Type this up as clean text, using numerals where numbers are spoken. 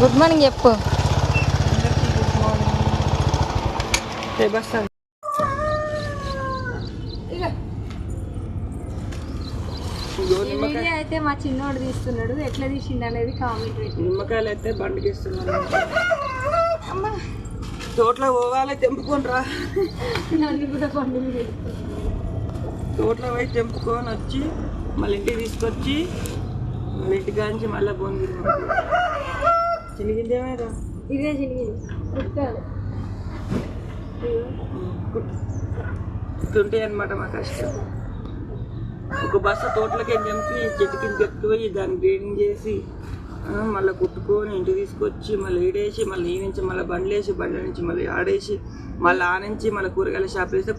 Good morning చెప్పు. Video అయితే మా చిన్నోడు తీస్తున్నాడు, ఎట్లా తీసిండు అనేది కామెంట్ పెట్టి. నిమ్మకాయలు అయితే బండికి ఇస్తున్నాను. తోటలో పోవాలి, తెంపుకొని రా. నన్ను కూడా పండు తోటలో పోయి తెంపుకొని వచ్చి మళ్ళీ ఇంటికి తీసుకొచ్చి మళ్ళీ ఇంటికి నుంచి మళ్ళీ బొంగి చినిగిందేమేరా. ఇదే చినిగింది కుట్టాలి. ఇట్లుంటాయి అనమాట మా కష్టం. ఒక బస్సు తోటలకి తెంపి చెట్టు కింద ఎత్తుకుపోయి దాన్ని గ్రేడింగ్ చేసి మళ్ళీ కుట్టుకొని ఇంటికి తీసుకొచ్చి మళ్ళీ ఈడేసి మళ్ళీ ఈ నుంచి మళ్ళీ బండ్లు వేసి బండ్ల నుంచి మళ్ళీ ఆడేసి మళ్ళీ ఆ నుంచి మళ్ళీ కూరగాయల షాప్ వేస్తే